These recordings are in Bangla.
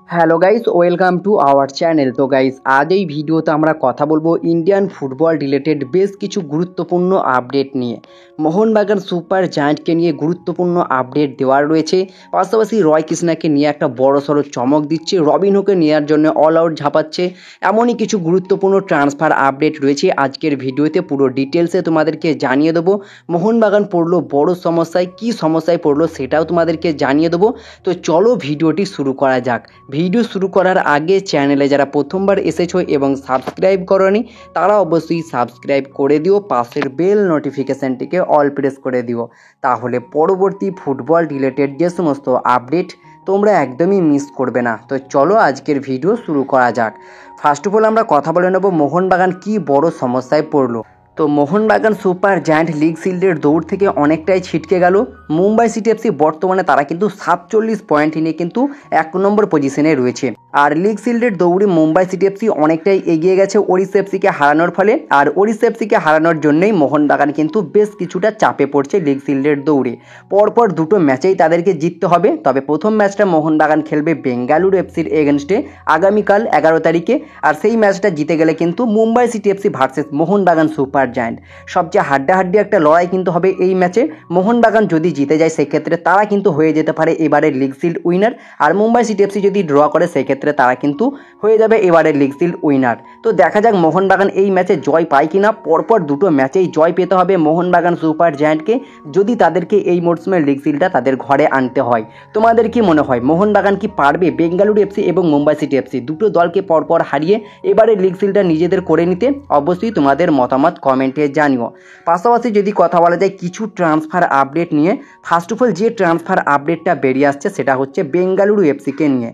Hello guys, welcome to our channel. তো গাইস, আজ এই ভিডিওতে আমরা কথা বলবো ইন্ডিয়ান ফুটবল রিলেটেড বেশ কিছু গুরুত্বপূর্ণ আপডেট নিয়ে। মোহনবাগান সুপার জায়ান্টকে নিয়ে গুরুত্বপূর্ণ আপডেট দেওয়ার রয়েছে, পাশাপাশি রয় কৃষ্ণাকে নিয়ে একটা বড়সড় চমক দিচ্ছে, রবিনহোকে নেওয়ার জন্য অল আউট ঝাঁপাচ্ছে। এমনই কিছু গুরুত্বপূর্ণ ট্রান্সফার আপডেট রয়েছে আজকের ভিডিওতে। পুরো ডিটেলসে তোমাদেরকে জানিয়ে দেবো। মোহনবাগান পড়লো বড় সমস্যায়, কী সমস্যায় পড়লো সেটাও তোমাদেরকে জানিয়ে দেবো। তো চলো ভিডিওটি শুরু করা যাক। ভিডিও শুরু করার আগে চ্যানেলে যারা প্রথমবার এসেছো এবং সাবস্ক্রাইব করোনি তারা অবশ্যই সাবস্ক্রাইব করে দিও, পাশের বেল নোটিফিকেশানটিকে অল প্রেস করে দিও, তাহলে পরবর্তী ফুটবল রিলেটেড যে সমস্ত আপডেট তোমরা একদমই মিস করবে না। তো চলো আজকের ভিডিও শুরু করা যাক। ফার্স্ট অফ অল আমরা কথা বলে নেব মোহনবাগান কী বড় সমস্যায় পড়লো। তো মোহনবাগান সুপার জায়ান্ট লিগ শিল্ডের দৌড় থেকে অনেকটাই ছিটকে গেল। মুম্বাই সিটি এফসি বর্তমানে তারা কিন্তু 47 পয়েন্ট নিয়ে কিন্তু 1 নম্বর পজিশনে রয়েছে। আর লিগ শিল্ডের দৌড়ে মুম্বাই সিটি এফসি অনেকটাই এগিয়ে গেছে ওড়িশা এফসিকে হারানোর ফলে। আর ওড়িশা এফসিকে হারানোর জন্যই মোহনবাগান কিন্তু বেশ কিছুটা চাপে পড়ছে লিগ শিল্ডের দৌড়ে। পরপর দুটো ম্যাচেই তাদেরকে জিততে হবে। তবে প্রথম ম্যাচটা মোহনবাগান খেলবে বেঙ্গালুরু এফসির এগেনস্টে আগামীকাল 11 তারিখে। আর সেই ম্যাচটা জিতে গেলে কিন্তু Mumbai city FC versus Mohun Bagan super giant সবচেয়ে হাড্ডাহাড্ডি একটা লড়াই কিন্তু হবে এই ম্যাচে। মোহনবাগান যদি জিতে যায় সেক্ষেত্রে তারা কিন্তু হয়ে যেতে পারে এবারের লিগ শিল্ড উইনার। আর মুম্বাই সিটি এফসি যদি ড্র করে সেক্ষেত্রে তারা কিন্তু হয়ে যাবে এবারের লিগ শিল্ড উইনার। তো দেখা যাক মোহনবাগান এই ম্যাচে জয় পায় কিনা। পরপর দুটো ম্যাচেই জয় পেতে হবে মোহনবাগান সুপার জায়ান্টকে যদি তাদেরকে এই মরসুমের লিগ শিল্ডটা তাদের ঘরে আনতে হয়। তোমাদের কি মনে হয় মোহনবাগান কি পারবে বেঙ্গালুরু এফসি এবং মুম্বাই সিটি এফসি দুটো দলকে পরপর হারিয়ে এবারের লিগ শিল্ডটা নিজেদের করে নিতে? অবশ্যই তোমাদের মতামত কমেন্টে জানিও। পাশাপাশি যদি কথা বলা যায় কিছু ট্রান্সফার আপডেট নিয়ে, ফার্স্ট অফ অল যে ট্রান্সফার আপডেটটা বেরিয়ে আসছে সেটা হচ্ছে বেঙ্গালুরু এফসিকে নিয়ে।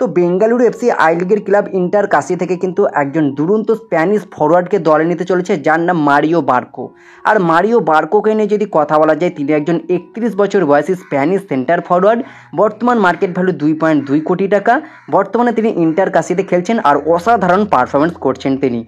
তো বেঙ্গালুরু এফসি আই লিগের ক্লাব ইন্টার কাশি থেকে কিন্তু একজন দুরন্ত স্প্যানিশ ফরওয়ার্ডকে দলে নিতে চলেছে যার নাম মারিও বার্কো। আর মারিও বার্কোকে নিয়ে যদি কথা বলা যায় তিনি একজন 31 বছর বয়সী স্প্যানিশ সেন্টার ফরওয়ার্ড। বর্তমান মার্কেট ভ্যালু 2.2 কোটি টাকা। বর্তমানে তিনি ইন্টার কাশিতে খেলছেন আর অসাধারণ পারফরমেন্স করছেন তিনি।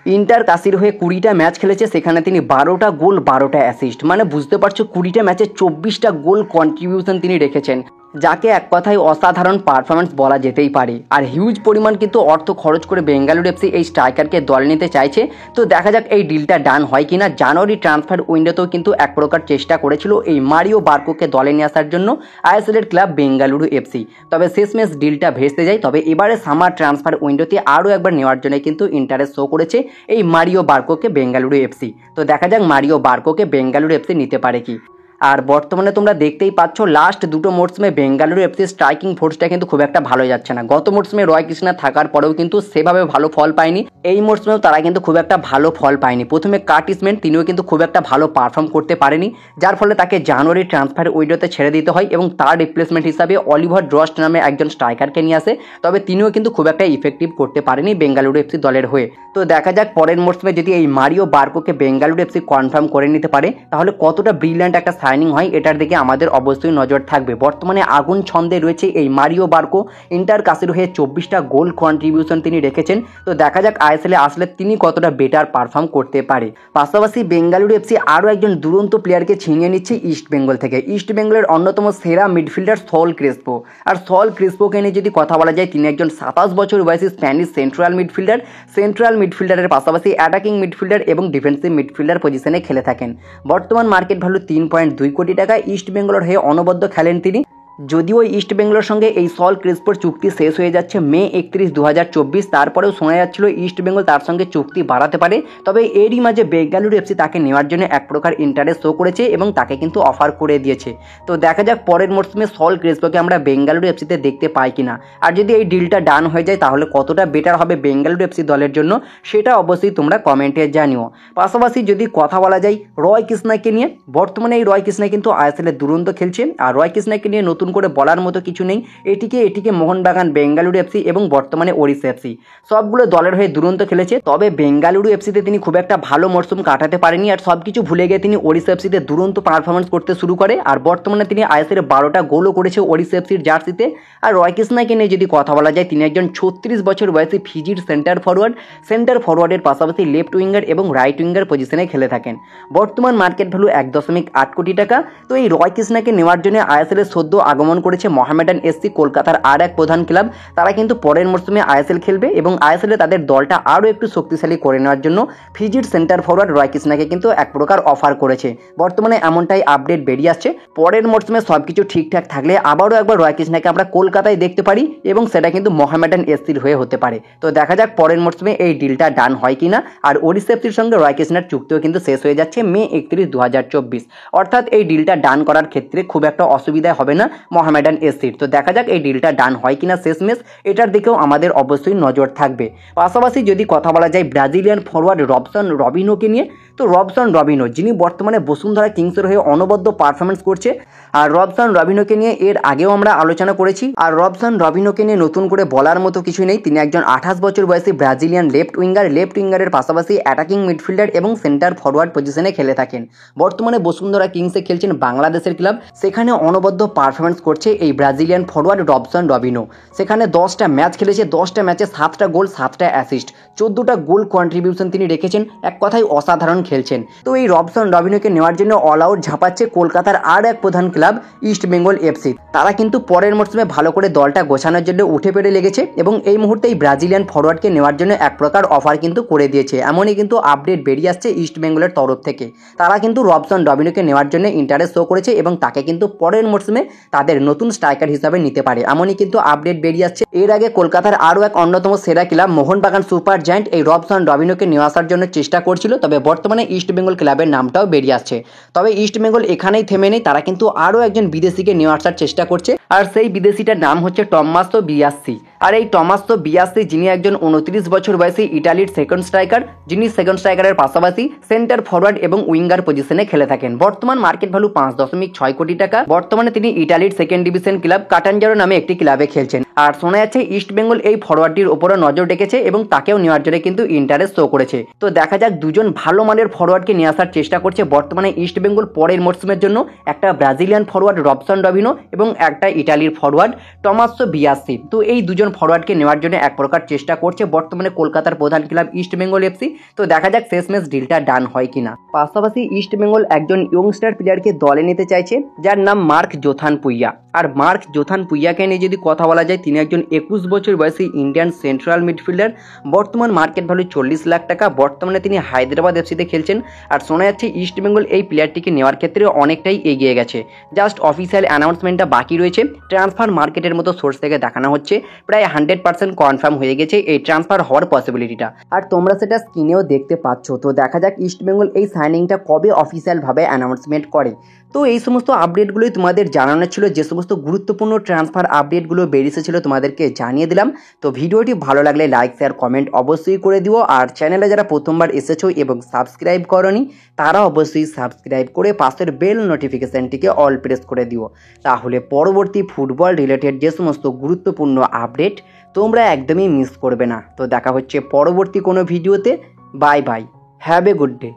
ইন্টার কাশির হয়ে 20টা ম্যাচ খেলেছে, সেখানে তিনি 12টা গোল 12টা অ্যাসিস্ট, মানে বুঝতে পারছো 20টা ম্যাচে 24টা গোল কন্ট্রিবিউশন তিনি রেখেছেন, যাকে এক কথায় অসাধারণ পারফরমেন্স বলা যেতেই পারে। আর হিউজ পরিমাণ কিন্তু অর্থ খরচ করে বেঙ্গালুরু এফসি এই স্ট্রাইকারকে দলে নিতে চাইছে। তো দেখা যাক এই ডিলটা ডান হয় কিনা। জানুয়ারি ট্রান্সফার উইন্ডোতেও কিন্তু এক প্রকার চেষ্টা করেছিল এই মারিও বার্কোকে দলে নিয়ে আসার জন্য আইএসএলের ক্লাব বেঙ্গালুরু এফসি, তবে শেষমেশ ডিলটা ভেস্তে যায়। তবে এবারে সামার ট্রান্সফার উইন্ডোতে আরও একবার নেওয়ার জন্য কিন্তু ইন্টারেস্ট শো করেছে এই মারিও বার্কোকে বেঙ্গালুরু এফসি। তো দেখা যাক মারিও বার্কোকে বেঙ্গালুরু এফসি নিতে পারে কি। আর বর্তমানে তোমরা দেখতেই পাচ্ছ লাস্ট দুটো মরসুমে বেঙ্গালুরু এফসি স্ট্রাইকিং ফোর্সটা কিন্তু খুব একটা ভালো যাচ্ছে না। গত মরসুমে রয় কৃষ্ণা থাকার পরেও কিন্তু সেভাবে ভালো ফল পায়নি। এই মরসুমেও তারা কিন্তু খুব একটা ভালো ফল পায়নি। প্রথমে কার্টিসম্যান তিনিও কিন্তু খুব একটা ভালো পারফর্ম করতে পারেনি, যার ফলে তাকে জানুয়ারি ট্রান্সফার উইন্ডোতে ছেড়ে দিতে হয় এবং তার রিপ্লেসমেন্ট হিসাবে অলিভার ড্রস্ট নামে একজন স্ট্রাইকারকে নিয়ে আসে। তবে তিনিও কিন্তু খুব একটা ইফেক্টিভ করতে পারেনি বেঙ্গালুরু এফসি দলের হয়ে। তো দেখা যাক পরের মরসুমে যদি এই মারিও বার্কোকে বেঙ্গালুরু এফসি কনফার্ম করে নিতে পারে তাহলে কতটা ব্রিলিয়ান্ট একটা সাইনিং হয় এটার দিকে আমাদের অবশ্যই নজর থাকবে। বর্তমানে আগুন ছন্দে রয়েছে এই মারিও বার্কো। ইন্টার কাশির হয়ে 24টা গোল কন্ট্রিবিউশন তিনি রেখেছেন। তো দেখা যাক আইএসএলে আসলে তিনি কতটা বেটার পারফর্ম করতে পারে। পাশাপাশি বেঙ্গালুরু এফসি আরও একজন দুরন্ত প্লেয়ারকে ছিনিয়ে নিচ্ছে ইস্ট বেঙ্গল থেকে। ইস্ট বেঙ্গলের অন্যতম সেরা মিডফিল্ডার সল ক্রেসপো। আর সল ক্রেসপোকে নিয়ে যদি কথা বলা যায় তিনি একজন 27 বছর বয়সী স্প্যানিশ সেন্ট্রাল মিডফিল্ডারের পাশাপাশি অ্যাটাকিং মিডফিল্ডার এবং ডিফেন্সিভ মিডফিল্ডার পজিশনে খেলে থাকেন। বর্তমান মার্কেট ভ্যালু 3.2 কোটি টাকা। ইস্ট বেঙ্গলের হয়ে অনবদ্য খেলেন তিনি। যদিও ইস্ট বেঙ্গলের সঙ্গে এই সল ক্রেসপোর চুক্তি শেষ হয়ে যাচ্ছে মে 31, 2024, তারপরেও শোনা যাচ্ছিল ইস্ট বেঙ্গল তার সঙ্গে চুক্তি বাড়াতে পারে। তবে এরই মাঝে বেঙ্গালুরু এফসি তাকে নেওয়ার জন্য এক প্রকার ইন্টারেস্ট শো করেছে এবং তাকে কিন্তু অফার করে দিয়েছে। তো দেখা যাক পরের মরসুমে সল ক্রেসপোকে আমরা বেঙ্গালুরু এফসিতে দেখতে পাই কিনা। আর যদি এই ডিলটা ডান হয়ে যায় তাহলে কতটা বেটার হবে বেঙ্গালুরু এফসি দলের জন্য সেটা অবশ্যই তোমরা কমেন্টে জানিও। পাশাপাশি যদি কথা বলা যায় রয় কৃষ্ণাকে নিয়ে, বর্তমানে এই রয় কৃষ্ণা কিন্তু আইএসএলে দুরন্ত খেলছে। আর রয় কৃষ্ণাকে নিয়ে নতুন করে বলার মতো কিছু নেই। এটিকে মোহনবাগান, বেঙ্গালুরু এফসি এবং বর্তমানে ওড়িশা এফসি সবগুলো দলের হয়ে দুরন্ত খেলেছে। তবে বেঙ্গালুরু এফসিতে তিনি খুব একটা ভালো মরসুম কাটাতে পারেনি। আর সবকিছু ভুলে গিয়ে তিনি ওড়িশা এফসিতে দুরন্ত পারফরমেন্স করতে শুরু করে। আর বর্তমানে তিনি আইএসএল 12টা গোলও করেছে ওড়িশা এফসির জার্সিতে। আর রয় কৃষ্ণাকে নিয়ে যদি কথা বলা যায় তিনি একজন 36 বছর বয়সী ফিজির সেন্টার ফরওয়ার্ডের পাশাপাশি লেফট উইঙ্গার এবং রাইট উইঙ্গার পজিশনে খেলে থাকেন। বর্তমান মার্কেট ভ্যালু 1.8 কোটি টাকা। তো এই রয় কৃষ্ণাকে নেওয়ার জন্য আইএসএলের সদ্য আগমন করেছে মোহামেডান এসসি, কলকাতার আর এক প্রধান ক্লাব। তারা কিন্তু পরের মরশুমে আইএসএল খেলবে এবং আইএসএলে তাদের দলটা আরও একটু শক্তিশালী করে নেওয়ার জন্য ফিজির সেন্টার ফরওয়ার্ড রয় কৃষ্ণাকে কিন্তু এক প্রকার অফার করেছে। বর্তমানে এমনটাই আপডেট বেরিয়ে আসছে। পরের মরশুমে সব কিছু ঠিকঠাক থাকলে আবারও একবার রয় কৃষ্ণাকে আমরা কলকাতায় দেখতে পারি এবং সেটা কিন্তু মোহামেডান এসসির হয়ে হতে পারে। তো দেখা যাক পরের মরশুমে এই ডিলটা ডান হয় কিনা। আর ওড়িশা এফসির সঙ্গে রয় কৃষ্ণার চুক্তিও কিন্তু শেষ হয়ে যাচ্ছে মে 31, 2024। অর্থাৎ এই ডিলটা ডান করার ক্ষেত্রে খুব একটা অসুবিধা হবে না মোহামেডান এসসির। তো দেখা যাক এই ডিলটা ডান হয় কিনা শেষমেশ, এটার দিকেও আমাদের অবশ্যই নজর থাকবে। পাশাপাশি যদি কথা বলা যায় ব্রাজিলিয়ান ফরওয়ার্ড রবসন রবিনোকে নিয়ে, তো রবসন রবিনো যিনি বর্তমানে বসুন্ধরা কিংসের হয়ে অনবদ্য পারফরমেন্স করছে। আর রবসন রবিনোকে নিয়ে এর আগেও আমরা আলোচনা করেছি। আর রবসন রবিনোকে নিয়ে নতুন করে বলার মতো কিছু নেই। তিনি একজন 28 বছর বয়সী ব্রাজিলিয়ান লেফট উইঙ্গারের পাশাপাশি অ্যাটাকিং মিডফিল্ডার এবং সেন্টার ফরওয়ার্ড পজিশনে খেলে থাকেন। বর্তমানে বসুন্ধরা কিংসে খেলছেন বাংলাদেশের ক্লাব, সেখানে অনবদ্য পারফরমেন্স করছে এই ব্রাজিলিয়ান ফরওয়ার্ড রবসন রবিনো। সেখানে 10টা ম্যাচ খেলেছে, 10টা ম্যাচে 7টা গোল, 7টা অ্যাসিস্ট, 14টা গোল কন্ট্রিবিউশন তিনি রেখেছেন। এক কথায় অসাধারণ খেলছেন। তো এই রবসন রবিনোকে নেওয়ার জন্য অল আউট ঝাঁপাচ্ছে কলকাতার আর এক প্রধান ক্লাব ইস্ট বেঙ্গল এফসি। তারা কিন্তু পরের মরশুমে ভালো করে দলটা গোছানোর জন্য উঠে পেরে লেগেছে এবং এই মুহূর্তে এই ব্রাজিলিয়ান ফরওয়ার্ডকে নেওয়ার জন্য এক প্রকার অফার কিন্তু করে দিয়েছে। এমনই কিন্তু আপডেট বেরিয়ে আসছে ইস্ট বেঙ্গলের তরফ থেকে। তারা কিন্তু রবসন রবিনোকে নেওয়ার জন্য ইন্টারেস্ট শো করেছে এবং তাকে কিন্তু পরের মরশুমে তাদের নতুন স্ট্রাইকার হিসাবে নিতে পারে, এমনই কিন্তু আপডেট বেরিয়ে আসছে। এর আগে কলকাতার আরও এক অন্যতম সেরা ক্লাব মোহনবাগান সুপার জায়ান্ট এই রবসন রবিনোকে নিয়ে আসার জন্য চেষ্টা করছিল, তবে বর্তমানে ইস্ট বেঙ্গল ক্লাবের নামটাও বেরিয়ে আসছে। তবে ইস্ট বেঙ্গল এখানেই থেমে নেই, তারা কিন্তু আরও একজন বিদেশিকে নিয়ে আসার চেষ্টা করছে। আর সেই বিদেশিটার নাম হচ্ছে টমাসো বিয়াসি। আর এই টমাসো বিয়াসি যিনি একজন 29 বছর বয়সী ইটালির সেকেন্ড স্ট্রাইকার, যিনি সেকেন্ড স্ট্রাইকারের পাশাপাশি সেন্টার ফরওয়ার্ড এবং উইঙ্গার পজিশনে খেলে থাকেন। বর্তমান মার্কেট ভ্যালু 5.6 কোটি টাকা। বর্তমানে তিনি ইটালির সেকেন্ড ডিভিশন ক্লাব কাটানজারো নামে একটি ক্লাবে খেলছেন। আর শোনা যাচ্ছে ইস্ট বেঙ্গল এই ফরওয়ার্ডটির উপরে নজর রেখেছে এবং তাকেও নেওয়ার জন্য কিন্তু ইন্টারেস্ট শো করেছে। তো দেখা যাক, দুজন ভালো মানের ফরওয়ার্ডকে নিয়ে আসার চেষ্টা করছে বর্তমানে ইস্ট বেঙ্গল পরের মরশুমের জন্য। একটা ব্রাজিলিয়ান ফরওয়ার্ড রবসন রবিনো এবং একটা ইটালির ফরওয়ার্ড টমাসো বিয়াসি। তো এই দুজন ফরওয়ার্ডকে নেওয়ার জন্য এক প্রকার চেষ্টা করছে বর্তমানে কলকাতার প্রধান ক্লাব ইস্ট বেঙ্গল এফসি। তো দেখা যাক শেষমেশ ডিলটা ডান হয় কিনা। পাশাপাশি ইস্ট বেঙ্গল একজন ইয়ংস্টার প্লেয়ারকে দলে নিতে চাইছে যার নাম মার্ক জোথান পুইয়া। আর মার্ক জোথান পুইয়াকে নিয়ে যদি কথা বলা যায়, তিনি একজন 21 বছর বয়সী ইন্ডিয়ান সেন্ট্রাল মিডফিল্ডার। বর্তমান মার্কেট ভ্যালু 40 লাখ টাকা। বর্তমানে তিনি হায়দ্রাবাদ এফসিতে খেলছেন। আর শোনা যাচ্ছে ইস্ট বেঙ্গল এই প্লেয়ারটিকে নেওয়ার ক্ষেত্রে অনেকটাই এগিয়ে গেছে, জাস্ট অফিসিয়াল অ্যানাউন্সমেন্টটা বাকি রয়েছে। ট্রান্সফার মার্কেটের মতো সোর্স থেকে দেখানো হচ্ছে প্রায় 100% কনফার্ম হয়ে গেছে এই ট্রান্সফার হওয়ার পসিবিলিটিটা। আর তোমরা সেটা স্ক্রিনেও দেখতে পাচ্ছ। তো দেখা যাক ইস্ট বেঙ্গল এই সাইনিংটা কবে অফিসিয়ালভাবে অ্যানাউন্সমেন্ট করে। তো এই সমস্ত আপডেটগুলোই তোমাদের জানানো ছিল, যে সমস্ত গুরুত্বপূর্ণ ট্রান্সফার আপডেটগুলো বেরিয়েছিল তোমাদেরকে জানিয়ে দিলাম। তো ভিডিওটি ভালো লাগলে লাইক শেয়ার কমেন্ট অবশ্যই করে দিও। আর চ্যানেলে যারা প্রথমবার এসেছো এবং সাবস্ক্রাইব করনি তারা অবশ্যই সাবস্ক্রাইব করে পাশের বেল নোটিফিকেশানটিকে অল প্রেস করে দিও, তাহলে পরবর্তী ফুটবল রিলেটেড যে সমস্ত গুরুত্বপূর্ণ আপডেট তোমরা একদমই মিস করবে না। তো দেখা হচ্ছে পরবর্তী কোনো ভিডিওতে। Bye bye, have a good day.